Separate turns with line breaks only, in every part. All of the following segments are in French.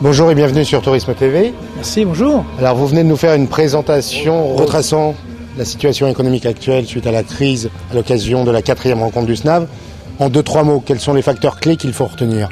Bonjour et bienvenue sur Tourisme TV.
Merci, bonjour.
Alors vous venez de nous faire une présentation retraçant la situation économique actuelle suite à la crise à l'occasion de la 4e rencontre du SNAV. En 2-3 mots, quels sont les facteurs clés qu'il faut retenir ?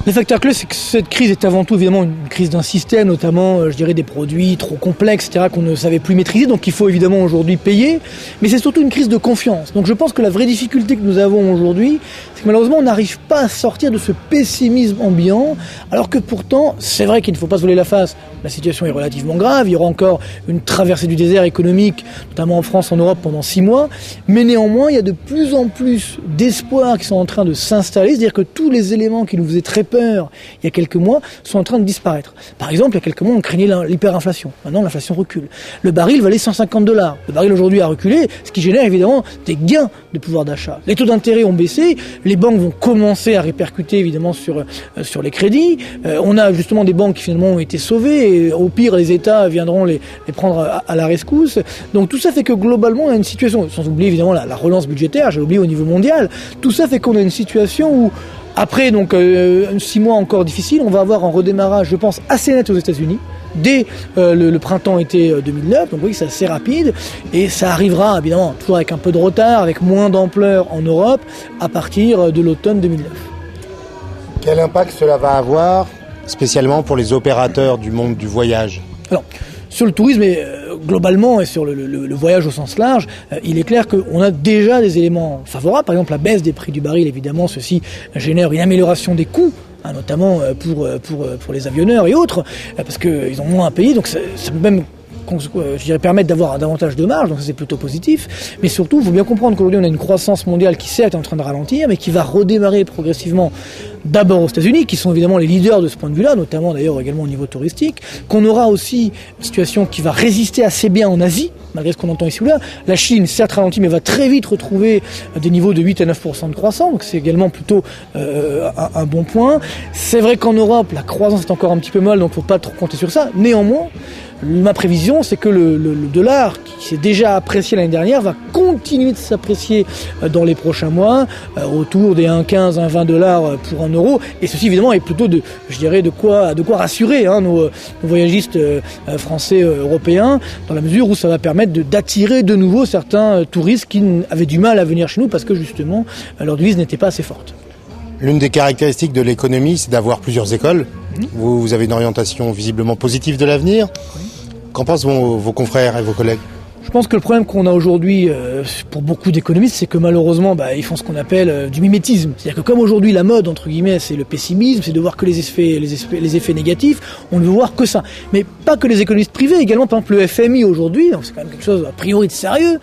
Les facteurs clés, c'est que cette crise est avant tout évidemment une crise d'un système, notamment, je dirais, des produits trop complexes, etc., qu'on ne savait plus maîtriser, donc il faut évidemment aujourd'hui payer, mais c'est surtout une crise de confiance. Donc je pense que la vraie difficulté que nous avons aujourd'hui, c'est que malheureusement on n'arrive pas à sortir de ce pessimisme ambiant, alors que pourtant, c'est vrai qu'il ne faut pas se voler la face, la situation est relativement grave, il y aura encore une traversée du désert économique, notamment en France, en Europe, pendant 6 mois, mais néanmoins, il y a de plus en plus d'espoirs qui sont en train de s'installer, c'est-à-dire que tous les éléments qui nous faisaient très peur il y a quelques mois sont en train de disparaître. Par exemple, il y a quelques mois, on craignait l'hyperinflation. Maintenant, l'inflation recule. Le baril valait $150. Le baril aujourd'hui a reculé, ce qui génère évidemment des gains de pouvoir d'achat. Les taux d'intérêt ont baissé, les banques vont commencer à répercuter évidemment sur les crédits. On a justement des banques qui finalement ont été sauvées, et au pire, les États viendront les prendre à la rescousse. Donc tout ça fait que globalement, on a une situation, sans oublier évidemment la relance budgétaire, j'ai oublié au niveau mondial, tout ça fait qu'on a une situation où après donc 6 mois encore difficiles, on va avoir un redémarrage, je pense, assez net aux États-Unis dès le printemps-été 2009. Donc oui, c'est assez rapide et ça arrivera évidemment toujours avec un peu de retard, avec moins d'ampleur en Europe à partir de l'automne 2009.
Quel impact cela va avoir, spécialement pour les opérateurs du monde du voyage ?
Alors, sur le tourisme, globalement, et sur le voyage au sens large, il est clair qu'on a déjà des éléments favorables. Par exemple, la baisse des prix du baril, évidemment, ceci génère une amélioration des coûts, notamment pour les avionneurs et autres, parce qu'ils ont moins à payer. Donc ça peut même je dirais permettre d'avoir davantage de marge, donc ça c'est plutôt positif. Mais surtout, il faut bien comprendre qu'aujourd'hui on a une croissance mondiale qui certes est en train de ralentir, mais qui va redémarrer progressivement d'abord aux États-Unis, qui sont évidemment les leaders de ce point de vue-là, notamment d'ailleurs également au niveau touristique, qu'on aura aussi une situation qui va résister assez bien en Asie, malgré ce qu'on entend ici ou là. La Chine, certes ralentit, mais va très vite retrouver des niveaux de 8 à 9% de croissance, donc c'est également plutôt un bon point. C'est vrai qu'en Europe, la croissance est encore un petit peu molle, donc il ne faut pas trop compter sur ça. Néanmoins, ma prévision, c'est que le dollar, qui s'est déjà apprécié l'année dernière, va continuer de s'apprécier dans les prochains mois, autour des 1,15, 1,20 $ pour un euro. Et ceci, évidemment, est plutôt de quoi rassurer nos voyagistes français, européens, dans la mesure où ça va permettre d'attirer de nouveau certains touristes qui avaient du mal à venir chez nous parce que, justement, leur devise n'était pas assez forte.
L'une des caractéristiques de l'économie, c'est d'avoir plusieurs écoles. Vous avez une orientation visiblement positive de l'avenir. Qu'en pensent vos confrères et vos collègues ?
Je pense que le problème qu'on a aujourd'hui pour beaucoup d'économistes, c'est que malheureusement, ils font ce qu'on appelle du mimétisme. C'est-à-dire que comme aujourd'hui la mode, entre guillemets, c'est le pessimisme, c'est de voir que les effets négatifs, on ne veut voir que ça. Mais pas que les économistes privés, également par exemple le FMI aujourd'hui, donc c'est quand même quelque chose a priori de sérieux,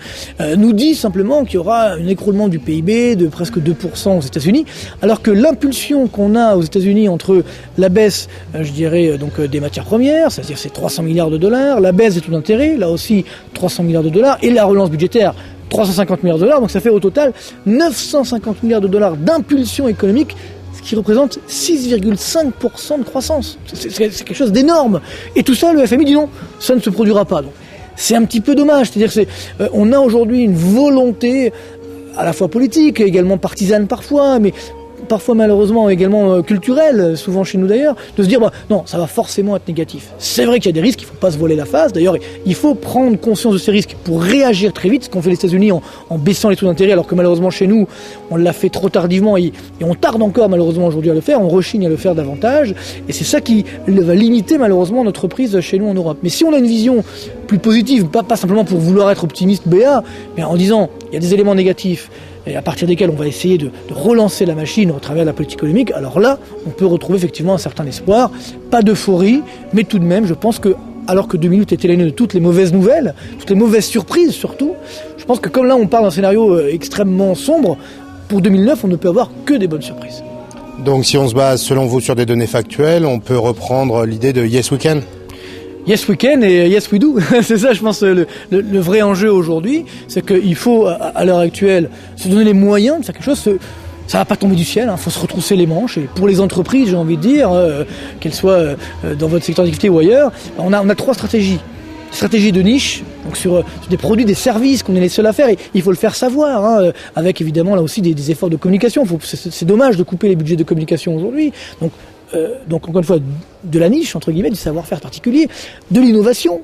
nous dit simplement qu'il y aura un écroulement du PIB de presque 2% aux États-Unis, alors que l'impulsion qu'on a aux États-Unis entre la baisse, donc des matières premières, c'est-à-dire c'est $300 milliards, la baisse des taux d'intérêt, là aussi $300 milliards, et la relance budgétaire, $350 milliards, donc ça fait au total $950 milliards d'impulsion économique, ce qui représente 6,5% de croissance. C'est quelque chose d'énorme. Et tout ça, le FMI dit non, ça ne se produira pas. Donc, c'est un petit peu dommage. C'est-à-dire on a aujourd'hui une volonté à la fois politique, également partisane parfois, mais parfois malheureusement également culturel, souvent chez nous d'ailleurs, de se dire non, ça va forcément être négatif. C'est vrai qu'il y a des risques, il ne faut pas se voiler la face. D'ailleurs, il faut prendre conscience de ces risques pour réagir très vite, ce qu'ont fait les États-Unis en baissant les taux d'intérêt, alors que malheureusement chez nous, on l'a fait trop tardivement et on tarde encore malheureusement aujourd'hui à le faire, on rechigne à le faire davantage, et c'est ça qui va limiter malheureusement notre prise chez nous en Europe. Mais si on a une vision plus positive, pas simplement pour vouloir être optimiste BA, mais en disant il y a des éléments négatifs, et à partir desquels on va essayer de relancer la machine au travers de la politique économique, alors là, on peut retrouver effectivement un certain espoir. Pas d'euphorie, mais tout de même, je pense que, alors que 2008 était l'année de toutes les mauvaises nouvelles, toutes les mauvaises surprises surtout, je pense que comme là on parle d'un scénario extrêmement sombre, pour 2009, on ne peut avoir que des bonnes surprises.
Donc si on se base selon vous sur des données factuelles, on peut reprendre l'idée de Yes We Can ?
Yes we can et yes we do. C'est ça, je pense, le vrai enjeu aujourd'hui. C'est qu'il faut, à l'heure actuelle, se donner les moyens de faire quelque chose, Ça va pas tomber du ciel, faut se retrousser les manches. Et pour les entreprises, j'ai envie de dire, qu'elles soient dans votre secteur d'activité ou ailleurs, on a 3 stratégies. Stratégie de niche, donc sur des produits, des services qu'on est les seuls à faire, et il faut le faire savoir, avec évidemment là aussi des efforts de communication. C'est dommage de couper les budgets de communication aujourd'hui. Donc encore une fois, de la niche, entre guillemets, du savoir-faire particulier, de l'innovation,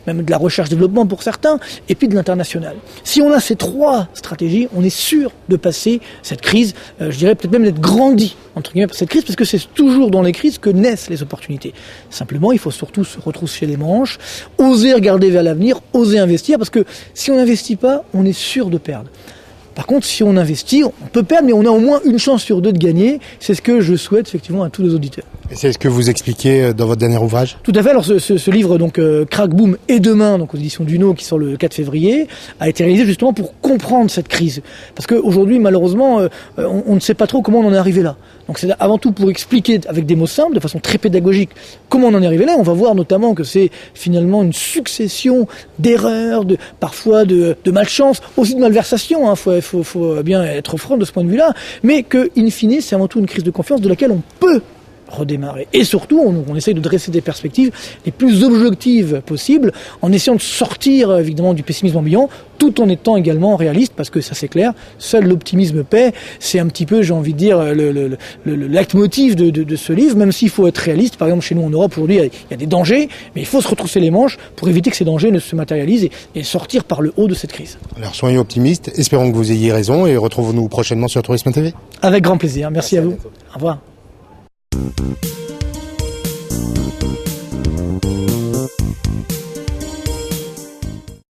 même de la recherche-développement pour certains, et puis de l'international. Si on a ces 3 stratégies, on est sûr de passer cette crise, je dirais peut-être même d'être grandi, entre guillemets, par cette crise, parce que c'est toujours dans les crises que naissent les opportunités. Simplement, il faut surtout se retrousser les manches, oser regarder vers l'avenir, oser investir, parce que si on n'investit pas, on est sûr de perdre. Par contre, si on investit, on peut perdre, mais on a au moins une chance sur 2 de gagner. C'est ce que je souhaite effectivement à tous les auditeurs.
Et c'est ce que vous expliquez dans votre dernier ouvrage ?
Tout à fait. Alors ce livre, donc Crack Boom et Demain, donc aux éditions Duno, qui sort le 4 février, a été réalisé justement pour comprendre cette crise. Parce qu'aujourd'hui, malheureusement, on ne sait pas trop comment on en est arrivé là. Donc c'est avant tout pour expliquer avec des mots simples, de façon très pédagogique, comment on en est arrivé là. On va voir notamment que c'est finalement une succession d'erreurs, parfois de malchance, aussi de malversation. Faut bien être franc de ce point de vue-là, mais que, in fine, c'est avant tout une crise de confiance de laquelle on peut redémarrer. Et surtout, on essaye de dresser des perspectives les plus objectives possibles, en essayant de sortir évidemment du pessimisme ambiant, tout en étant également réaliste, parce que ça c'est clair, seul l'optimisme paie. C'est un petit peu, j'ai envie de dire, le leitmotiv de ce livre, même s'il faut être réaliste. Par exemple, chez nous en Europe, aujourd'hui, il y a des dangers, mais il faut se retrousser les manches pour éviter que ces dangers ne se matérialisent et sortir par le haut de cette crise. Alors,
soyez optimistes, espérons que vous ayez raison, et retrouvons-nous prochainement sur Tourisme TV.
Avec grand plaisir. Merci à vous. Au revoir.